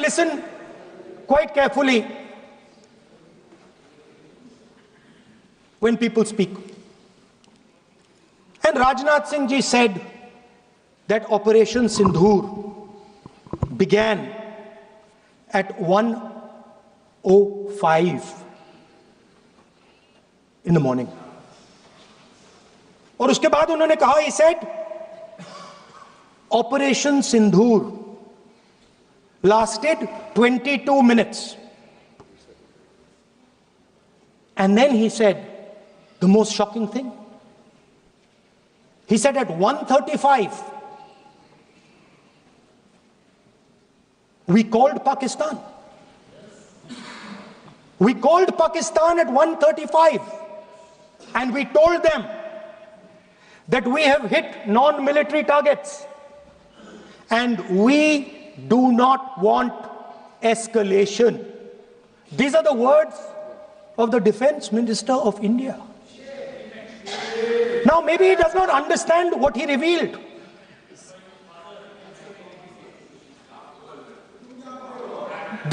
listen quite carefully when people speak. And Rajnath Singh ji said that Operation Sindhur began at 1:05 in the morning. और उसके बाद उन्होंने कहा, he said, Operation Sindhur lasted 22 minutes. And then he said the most shocking thing. He said at 1:35, we called Pakistan. We called Pakistan at 1:35 and we told them that we have hit non-military targets and we do not want escalation. These are the words of the Defense Minister of India. Now maybe he does not understand what he revealed.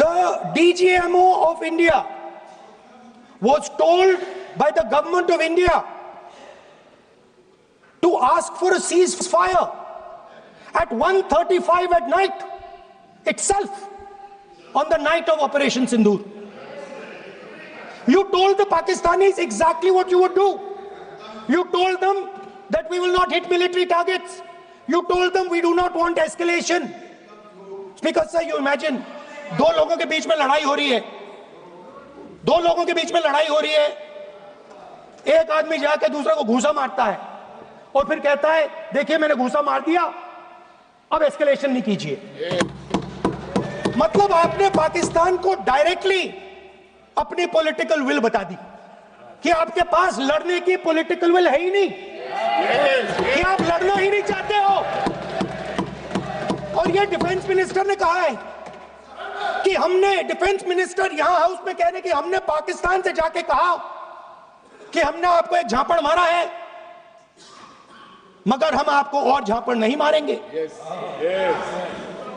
The DGMO of India was told by the government of India to ask for a ceasefire at 1:35 at night itself, on the night of Operation Sindhur. You told the Pakistanis exactly what you would do. You told them that we will not hit military targets. You told them we do not want escalation. Speaker sir, you imagine, दो लोगों के बीच में लड़ाई हो रही है, दो लोगों के बीच में लड़ाई हो रही है, एक आदमी जाके दूसरे को घूंसा मारता है और फिर कहता है देखिए मैंने घूंसा मार दिया, अब एस्केलेशन नहीं कीजिए. मतलब आपने पाकिस्तान को डायरेक्टली अपनी पॉलिटिकल विल बता दी कि आपके पास लड़ने की पॉलिटिकल विल है ही नहीं, कि आप लड़ना ही नहीं चाहते हो. और ये डिफेंस मिनिस्टर ने कहा है कि हमने, डिफेंस मिनिस्टर यहां हाउस में कह रहे कि हमने पाकिस्तान से जाके कहा कि हमने आपको एक झापड़ मारा है मगर हम आपको और झापड़ नहीं मारेंगे.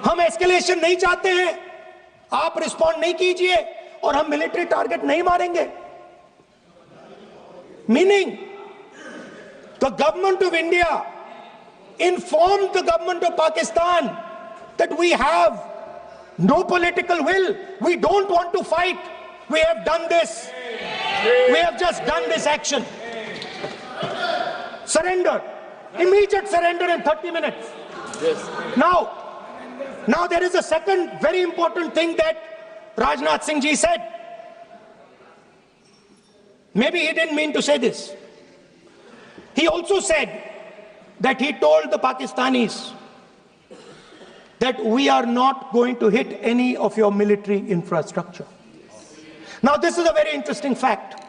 हम एस्केलेशन नहीं चाहते हैं, आप रिस्पॉन्ड नहीं कीजिए और हम मिलिट्री टारगेट नहीं मारेंगे. Meaning the government of India informed the government of Pakistan that we have no political will, we don't want to fight, we have done this, we have just done this action. Surrender, immediate surrender in 30 minutes. Now there is a second very important thing that Rajnath Singh ji said. Maybe he didn't mean to say this. He also said that he told the Pakistanis that we are not going to hit any of your military infrastructure. Now this is a very interesting fact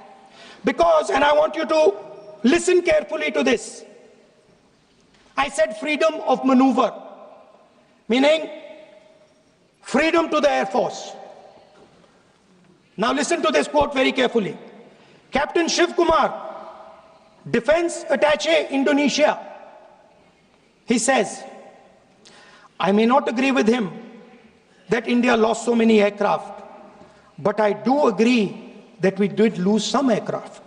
because, and I want you to listen carefully to this. I said freedom of maneuver, meaning freedom to the Air Force. Now listen to this quote very carefully. Captain Shiv Kumar, Defense Attaché, Indonesia, he says, I may not agree with him that India lost so many aircraft, but I do agree that we did lose some aircraft.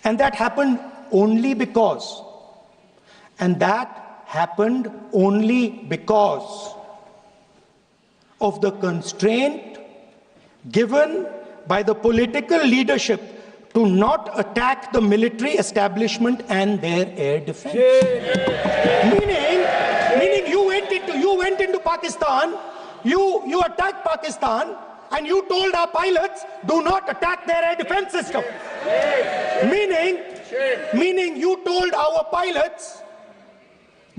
And that happened only because, of the constraint given by the political leadership to not attack the military establishment and their air defense. Meaning you went into Pakistan, you attacked Pakistan, and you told our pilots, do not attack their air defense system. Meaning you told our pilots,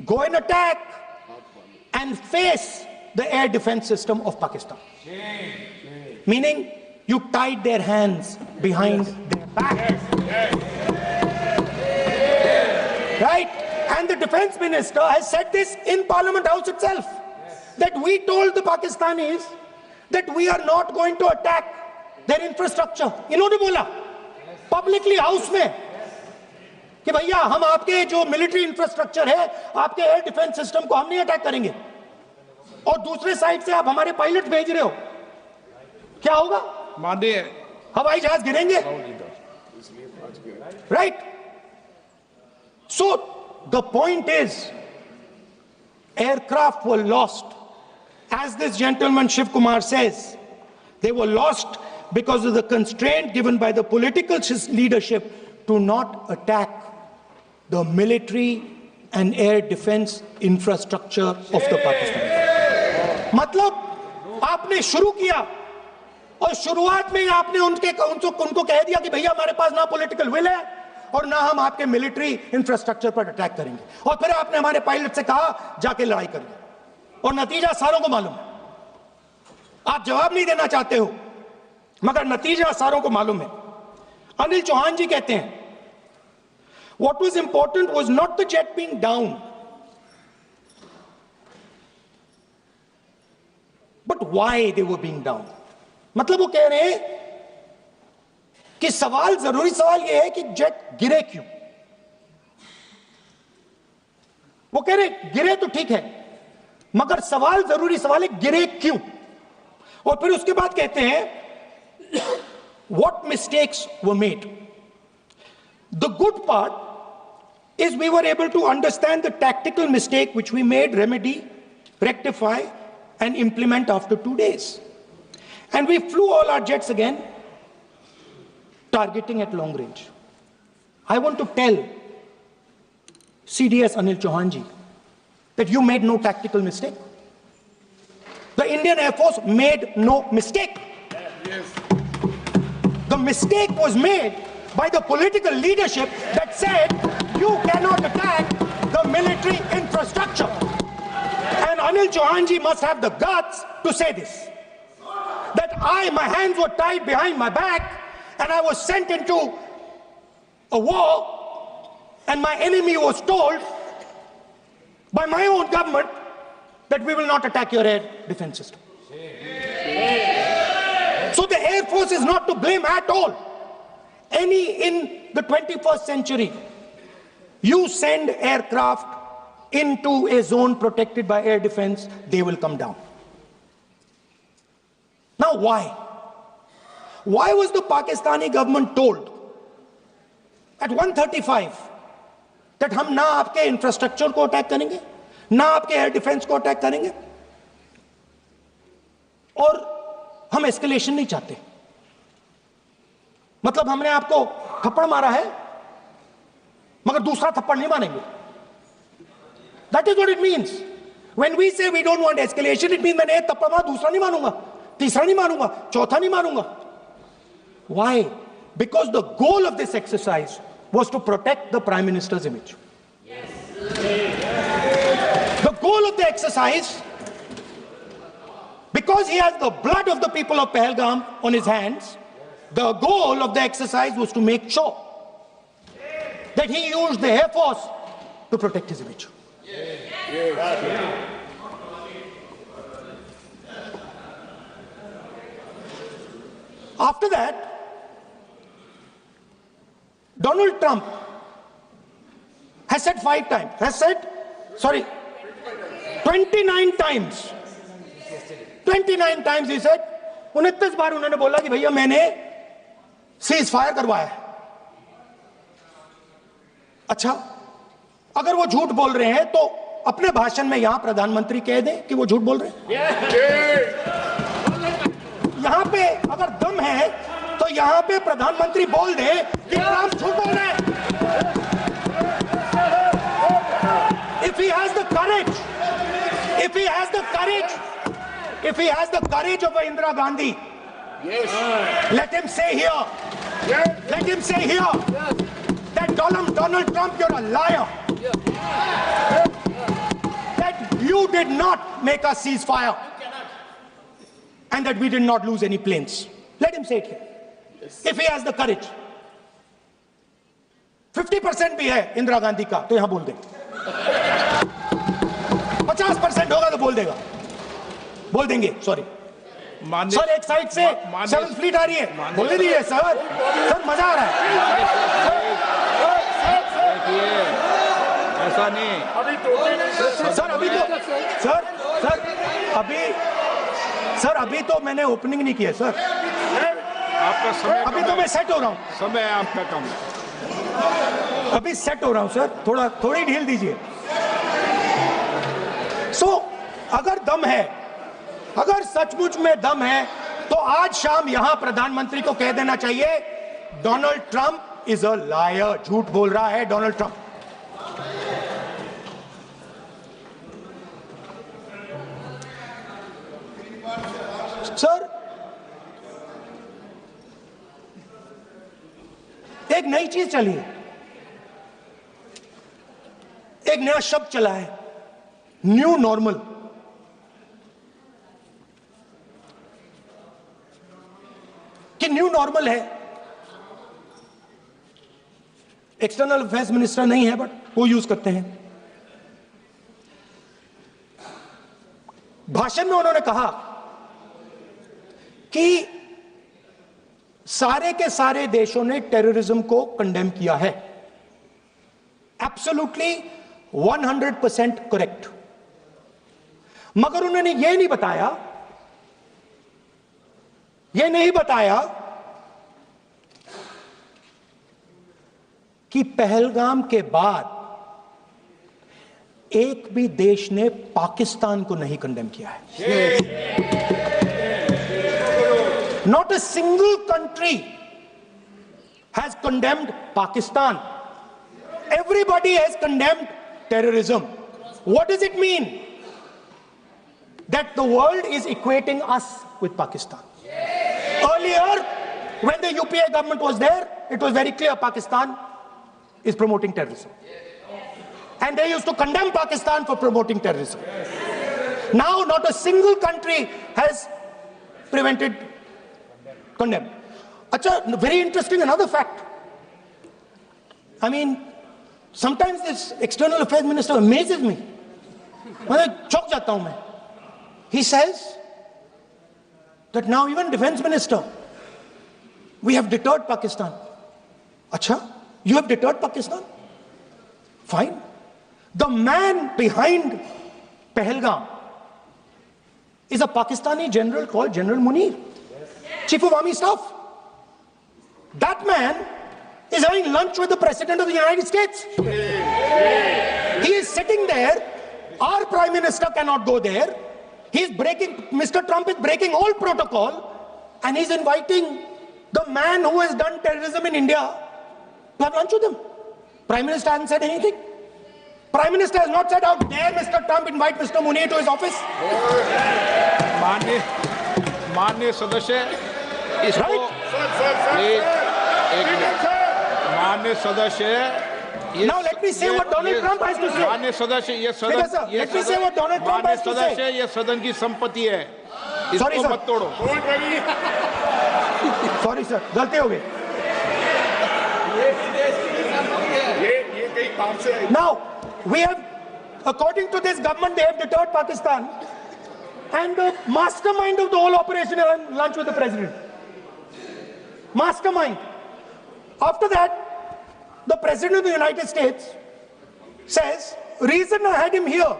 go and attack and face the air defense system of Pakistan. Meaning you tied their hands behind their back. Right? And the defense minister has said this in Parliament House itself, that we told the Pakistanis that we are not going to attack their infrastructure. इन्होंने बोला publicly house में कि भैया हम आपके जो military infrastructure है, आपके air defense system को हम नहीं attack करेंगे. और दूसरे साइड से आप हमारे पायलट भेज रहे हो, क्या होगा? माननीय हवाई जहाज गिरेंगे, right? So the point is, aircraft were lost, as this gentleman Shiv Kumar says, they were lost because of the constraint given by the political leadership to not attack the military and air defense infrastructure of the Pakistan. मतलब आपने शुरू किया और शुरुआत में ही आपने उनको कह दिया कि भैया हमारे पास ना पॉलिटिकल विल है और ना हम आपके मिलिट्री इंफ्रास्ट्रक्चर पर अटैक करेंगे, और फिर आपने हमारे पायलट से कहा जाके लड़ाई करिए, और नतीजा सारों को मालूम है। आप जवाब नहीं देना चाहते हो, मगर नतीजा सारों को मालूम है। अनिल चौहान जी कहते हैं, what was important was not the jet being down, but why they were being down. मतलब वो कह रहे हैं कि जरूरी सवाल यह है कि जेट गिरे क्यों। वो कह रहे गिरे तो ठीक है, मगर जरूरी सवाल है गिरे क्यों। और फिर उसके बाद कहते हैं what mistakes were made. The good part is we were able to understand the tactical mistake which we made, remedy, rectify and implement after 2 days. And we flew all our jets again, targeting at long range. I want to tell CDS Anil Chauhan ji that you made no tactical mistake. The Indian Air Force made no mistake. Yes. The mistake was made by the political leadership that said you cannot attack the military infrastructure. And Anil Chauhan ji must have the guts to say this, that my hands were tied behind my back and I was sent into a war, and my enemy was told by my own government that we will not attack your air defense system. So the Air Force is not to blame at all. In the 21st century, you send aircraft into a zone protected by air defense, they will come down. Now why? Why was the Pakistani government told at 1:35 that हम ना आपके infrastructure को attack करेंगे, ना आपके air defence को attack करेंगे, और हम एस्केलेशन नहीं चाहते? मतलब हमने आपको थप्पड़ मारा है मगर दूसरा थप्पड़ नहीं मारेंगे. That is what it means. When we say we don't want escalation, it means मैंने एक थप्पड़ मारा, दूसरा नहीं मारूंगा, तीसरा नहीं मारूंगा, चौथा नहीं मारूंगा. Why? Because the goal of this exercise was to protect the Prime Minister's image. Yes. The goal of the exercise, because he has the blood of the people of Pahalgam on his hands, the goal of the exercise was to make sure that he used the Air Force to protect his image. After that, Donald Trump has said 29 times. 29 times he said, 29 बार उन्होंने बोला कि भैया मैंने cease fire करवाया है. अच्छा, अगर वो झूठ बोल रहे हैं तो अपने भाषण में यहां प्रधानमंत्री कह दें कि वो झूठ बोल रहे हैं. यहां पे अगर दम है तो यहां पे प्रधानमंत्री बोल दे कि ट्रंप झूठ बोल रहे हैं. If he has the courage, if he has the courage of Indira Gandhi, let him say here, that Donald Trump, you're a liar. That you did not make us ceasefire and that we did not lose any planes. Let him say it here. If he has the courage. 50% भी है इंदिरा गांधी का तो यहां बोल दे. 50% होगा तो बोल देंगे. सॉरी सर, एक साइड से 7th फ्लीट आ रही है, बोल दीजिए सर. मजा आ रहा है. ऐसा नहीं सर, अभी तो सर अभी तो मैंने ओपनिंग नहीं किया सर, आपका समय अभी तो मैं सेट हो रहा हूं, समय आपका कम है। अभी सेट हो रहा हूं सर, थोड़ी ढील दीजिए। अगर दम है, अगर सचमुच में दम है, तो आज शाम यहां प्रधानमंत्री को कह देना चाहिए Donald Trump is a liar, झूठ बोल रहा है डोनाल्ड ट्रंप। सर, एक नई चीज चली है, एक नया शब्द चला है, न्यू नॉर्मल। कि न्यू नॉर्मल है, एक्सटर्नल अफेयर्स मिनिस्टर नहीं है बट वो यूज करते हैं। भाषण में उन्होंने कहा कि सारे के सारे देशों ने टेररिज्म को कंडेम किया है। Absolutely 100% correct. मगर उन्होंने यह नहीं बताया कि पहलगाम के बाद एक भी देश ने पाकिस्तान को नहीं कंडेम किया है। Not a single country has condemned Pakistan. Everybody has condemned terrorism. What does it mean? That the world is equating us with Pakistan. Earlier, when the UPA government was there, it was very clear Pakistan is promoting terrorism. And they used to condemn Pakistan for promoting terrorism. Now, not a single country has condemned. Acha, very interesting, another fact. I mean, sometimes this external affairs minister amazes me. चौंक जाता हूं मैं. He says that now even defense minister, we have deterred Pakistan. Acha, you have deterred Pakistan? Fine. The man behind Pahalgam is a Pakistani general called General Munir, Chief of Army Staff. That man is having lunch with the President of the United States. He is sitting there. Our Prime Minister cannot go there. Mr. Trump is breaking all protocol, and he's inviting the man who has done terrorism in India to have lunch with him. Prime Minister hasn't said anything. Prime Minister has not said, how dare Mr. Trump invite Mr. Munir to his office? माननीय सदस्य, इसको माननीय सदस्य, now let me say what Donald Trump has to say. माननीय सदस्य, ये सदन की संपत्ति है, इसको मत तोड़ो। सॉरी सर, गलती हो गई। Now we have, according to this government, they have deterred Pakistan, and the mastermind of the whole operation is on lunch with the president. Mastermind. After that, the President of the United States says, reason I had him here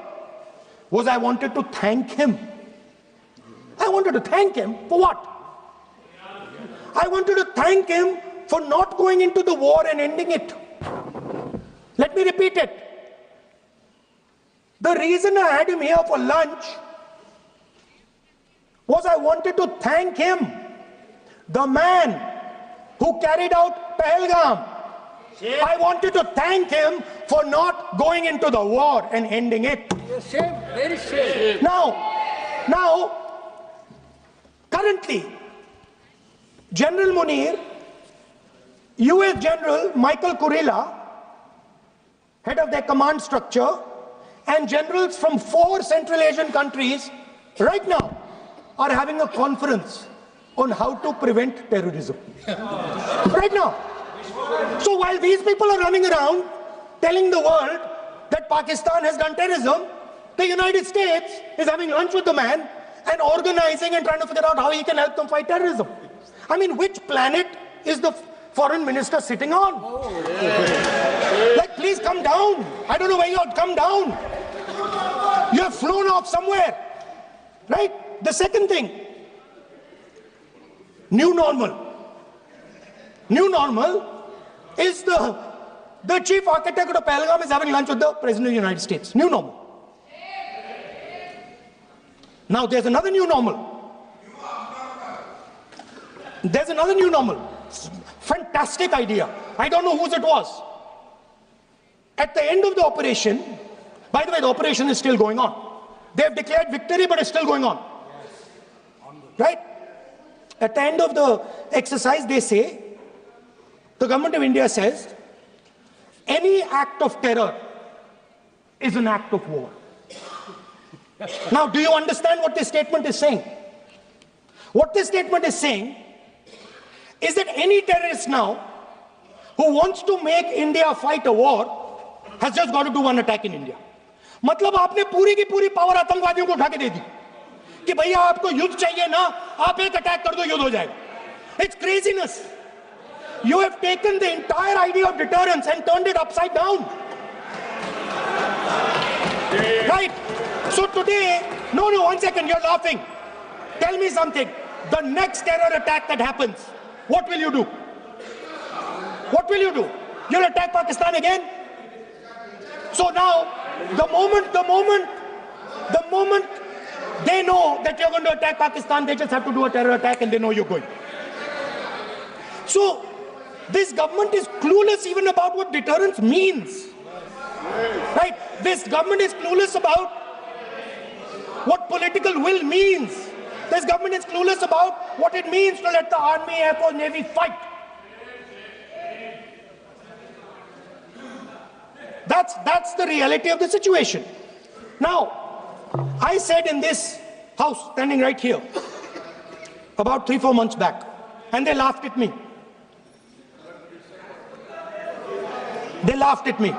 was I wanted to thank him. I wanted to thank him for what? I wanted to thank him for not going into the war and ending it. Let me repeat it. The reason I had him here for lunch was I wanted to thank him, the man who carried out Pahalgam. I wanted to thank him for not going into the war and ending it. Shame, very shame. Now, currently, General Munir, US General Michael Kurilla, head of their command structure, and generals from 4 Central Asian countries right now are having a conference on how to prevent terrorism. Right now. So while these people are running around telling the world that Pakistan has done terrorism, the United States is having lunch with the man and organizing and trying to figure out how he can help them fight terrorism. I mean, which planet is the foreign minister sitting on? Like, please come down. I don't know where you are. Come down. You have flown off somewhere. Right? The second thing, new normal. New normal is the chief architect of Pahalgam is having lunch with the President of the United States. New normal. Now there's another new normal. There's another new normal. Fantastic idea. I don't know whose it was. At the end of the operation, by the way, the operation is still going on. They have declared victory, but it's still going on. Right? At the end of the exercise, they say, the government of India says, any act of terror is an act of war. Now, do you understand what this statement is saying? What this statement is saying is that any terrorist now who wants to make India fight a war has just got to do one attack in India. मतलब आपने पूरी की पूरी power आतंकवादियों को उठा के दे दी कि भैया आपको युद्ध चाहिए ना, आप एक अटैक कर दो, युद्ध हो जाएगा. It's craziness. You have taken the entire idea of deterrence and turned it upside down. Right? So today, no, one second, you're laughing. Tell me something. The next terror attack that happens, what will you do? What will you do? You'll attack Pakistan again? So now, the moment they know that you're going to attack Pakistan, they just have to do a terror attack and they know you're going. So, this government is clueless even about what deterrence means. Right? This government is clueless about what political will means. This government is clueless about what it means to let the Army, Air Force, Navy fight. That's the reality of the situation. Now, I said in this house, standing right here, about 3-4 months back, and they laughed at me. They laughed at me.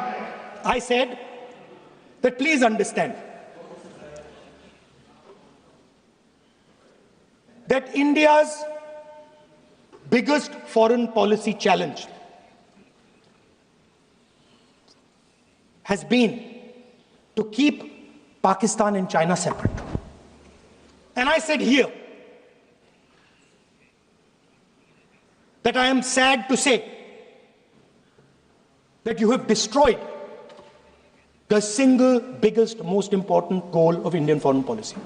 I said that please understand that India's biggest foreign policy challenge has been to keep Pakistan and China separate. And I said here that I am sad to say that you have destroyed the single biggest, most important goal of Indian foreign policy.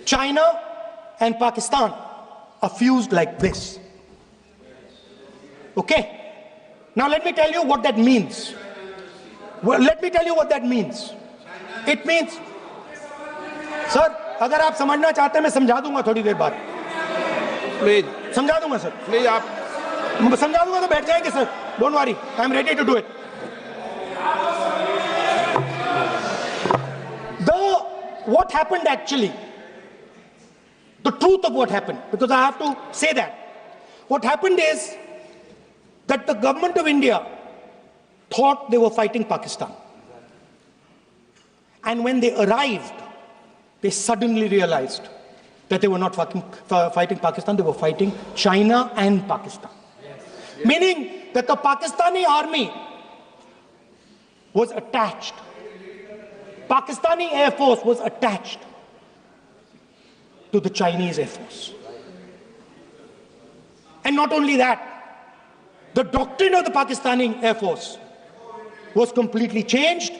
China and Pakistan are fused like this. Okay? Now let me tell you what that means. Well, let me tell you what that means. It means, sir, अगर आप समझना चाहते हैं मैं समझा दूंगा थोड़ी देर बाद. Please, समझा दूंगा सर. please, आप समझा दूंगा तो बैठ जाएंगे sir. Don't worry, I am ready to do it. What happened actually, the truth of what happened, because I have to say that. What happened is that the government of India thought they were fighting Pakistan. And when they arrived, they suddenly realized that they were not fighting Pakistan, they were fighting China and Pakistan. Yes. Meaning that the Pakistani army was attached. Pakistani Air Force was attached to the Chinese Air Force. And not only that, the doctrine of the Pakistani Air Force was completely changed.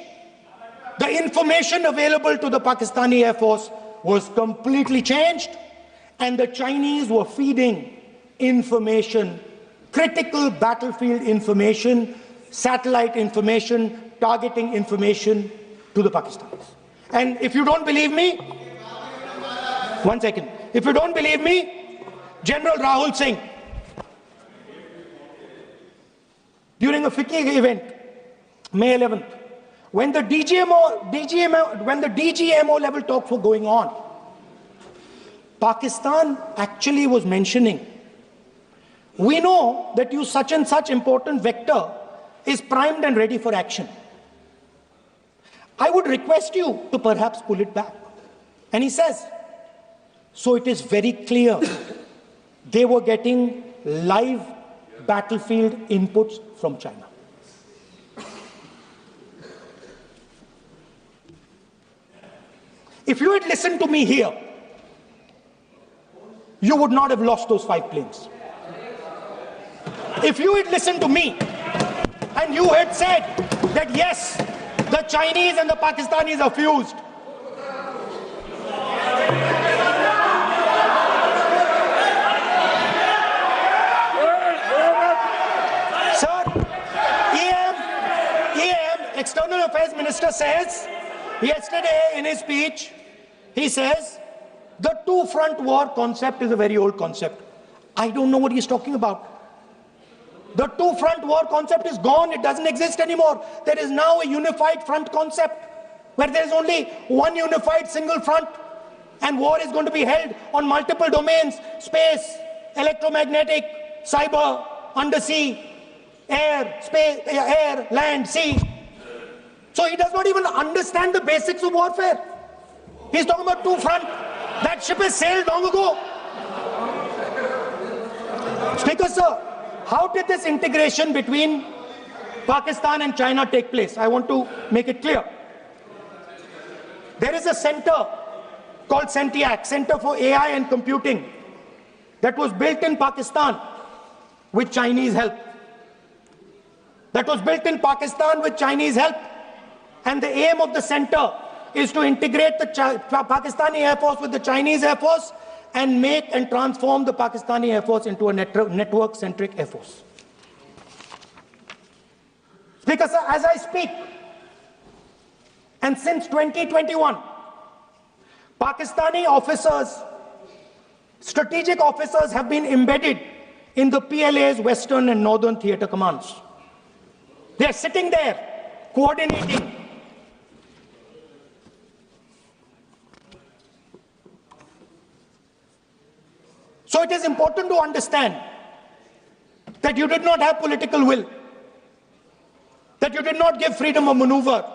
The information available to the Pakistani Air Force was completely changed. And the Chinese were feeding information, critical battlefield information, satellite information, targeting information to the Pakistanis. And if you don't believe me, one second. If you don't believe me, General Rahul Singh, during a FICCI event, May 11th, when the DGMO level talks were going on, Pakistan actually was mentioning, we know that you such and such important vector is primed and ready for action. I would request you to perhaps pull it back. And he says, so it is very clear they were getting live battlefield inputs from China. If you had listened to me here, you would not have lost those 5 planes. If you had listened to me and you had said that yes, the Chinese and the Pakistanis are fused, sir, External Affairs Minister says yesterday in his speech, he says the two-front war concept is a very old concept. I don't know what he's talking about. The two-front war concept is gone. It doesn't exist anymore. There is now a unified front concept where there is only one unified single front, and war is going to be held on multiple domains: space, electromagnetic, cyber, undersea, air, space, air, land, sea. So he does not even understand the basics of warfare. He's talking about two-front. That ship has sailed long ago. Speaker, sir, how did this integration between Pakistan and China take place? I want to make it clear. There is a center called CENTIAC, Center for AI and Computing, that was built in Pakistan with Chinese help. And the aim of the center is to integrate the Pakistani Air Force with the Chinese Air Force and make and transform the Pakistani Air Force into a network-centric Air Force. Speaker, sir, as I speak, and since 2021, Pakistani officers, strategic officers, have been embedded in the PLA's Western and Northern Theatre Commands. They are sitting there, coordinating. So it is important to understand that you did not have political will, that you did not give freedom of maneuver.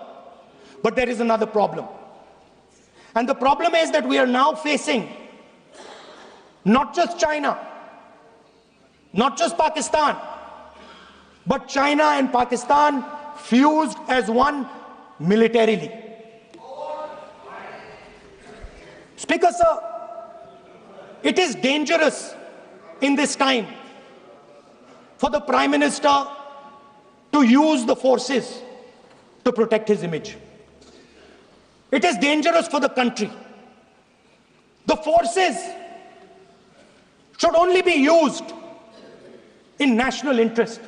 But there is another problem. And the problem is that we are now facing not just China, not just Pakistan, but China and Pakistan fused as one militarily. Speaker, sir, it is dangerous in this time for the Prime Minister to use the forces to protect his image. It is dangerous for the country. The forces should only be used in national interest.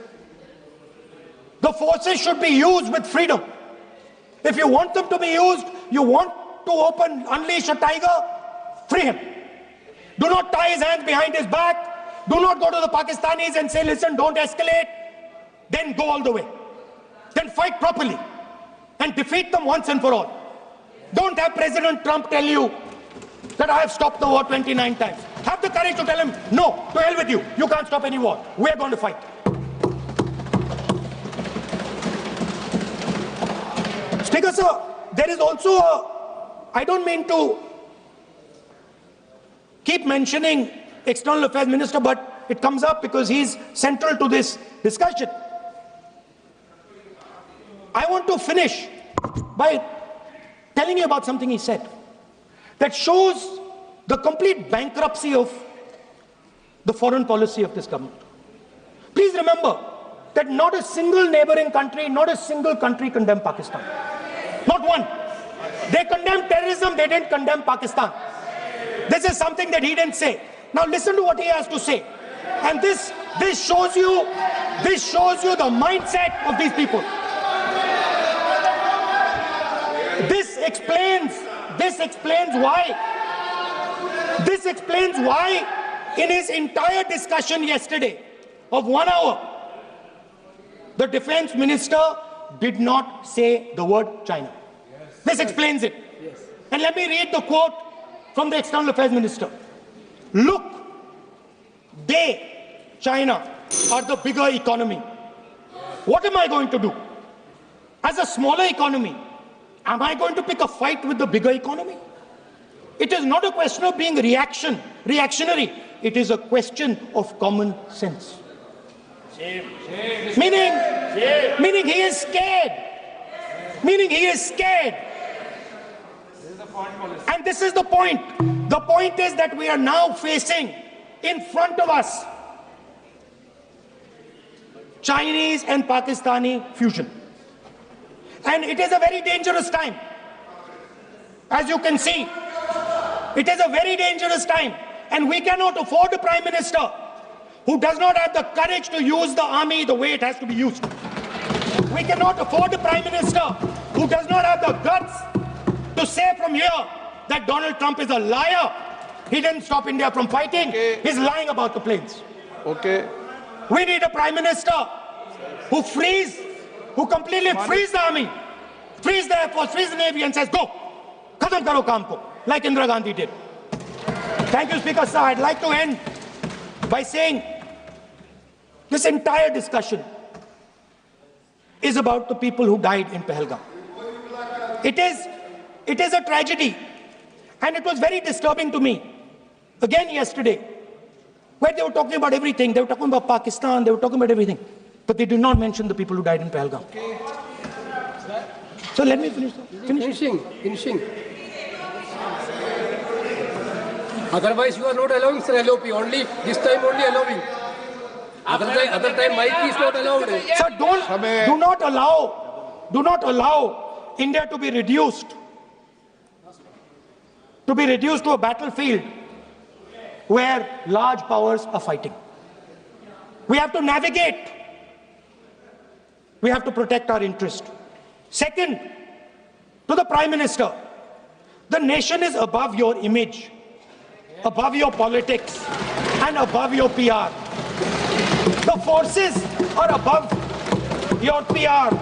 The forces should be used with freedom. If you want them to be used, you want to unleash a tiger, free him. Do not tie his hands behind his back. Do not go to the Pakistanis and say, listen, don't escalate. Then go all the way. Then fight properly and defeat them once and for all. Don't have President Trump tell you that I have stopped the war 29 times. Have the courage to tell him, no, to hell with you. You can't stop any war. We're going to fight. Speaker, sir, there is also I don't mean to keep mentioning External Affairs Minister, but it comes up because he's central to this discussion. I want to finish by telling you about something he said that shows the complete bankruptcy of the foreign policy of this government. Please remember that not a single neighboring country, not a single country condemned Pakistan. Not one. They condemned terrorism, they didn't condemn Pakistan. This is something that he didn't say. Now listen to what he has to say. And this shows you the mindset of these people. This explains why in his entire discussion yesterday of 1 hour, the defense minister did not say the word China. This explains it. And let me read the quote from the External Affairs Minister. Look, China, are the bigger economy. What am I going to do? As a smaller economy, am I going to pick a fight with the bigger economy? It is not a question of being reactionary. It is a question of common sense. Meaning he is scared. And this is the point. The point is that we are now facing in front of us. Chinese and Pakistani fusion. And it is a very dangerous time. As you can see, it is a very dangerous time. And we cannot afford a prime minister who does not have the courage to use the army the way it has to be used. We cannot afford a prime minister who does not have the guts to say from here that Donald Trump is a liar. He didn't stop India from fighting. Okay. He's lying about the planes. Okay. We need a prime minister who completely frees the army, frees the air force, frees the navy and says, go, khatam karo kaam ko, like Indira Gandhi did. Thank you, Speaker Sir. I'd like to end by saying this entire discussion is about the people who died in Pahalgam. It is a tragedy, and it was very disturbing to me. Again yesterday, where they were talking about everything, they were talking about Pakistan, they were talking about everything, but they did not mention the people who died in Pahalgam. So let me finish. Finishing. Otherwise, you are not allowing, sir, LOP. Only this time, only allowing. Other time, mic is not allowed. Sir, do not allow India to be reduced to a battlefield where large powers are fighting. We have to navigate. We have to protect our interest. Second, to the Prime Minister, the nation is above your image, above your politics, and above your PR. The forces are above your PR,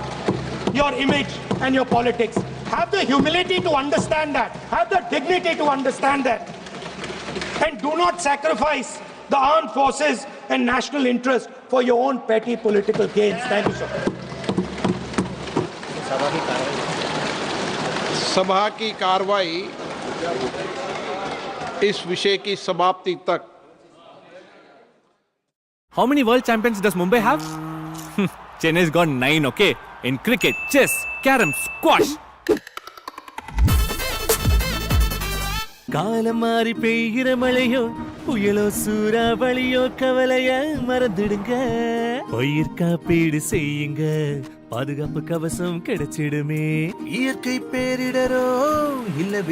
your image, and your politics. Have the humility to understand that. Have the dignity to understand that. And do not sacrifice the armed forces and national interest for your own petty political gains. Thank you, sir. सभा की कार्रवाई इस विषय की समाप्ति तक. How many world champions does Mumbai have? Chennai's got 9, okay? In cricket, chess, carom, squash. காலம் மாறி பெய்கிற மழையோ புயலோ சூறாவளியோ கவலைய மறந்துடுங்க. பயிர் காப்பீடு செய்யுங்க, பாதுகாப்பு கவசம் கிடைச்சிடுமே. இயற்கை பேரிடரோ இல்ல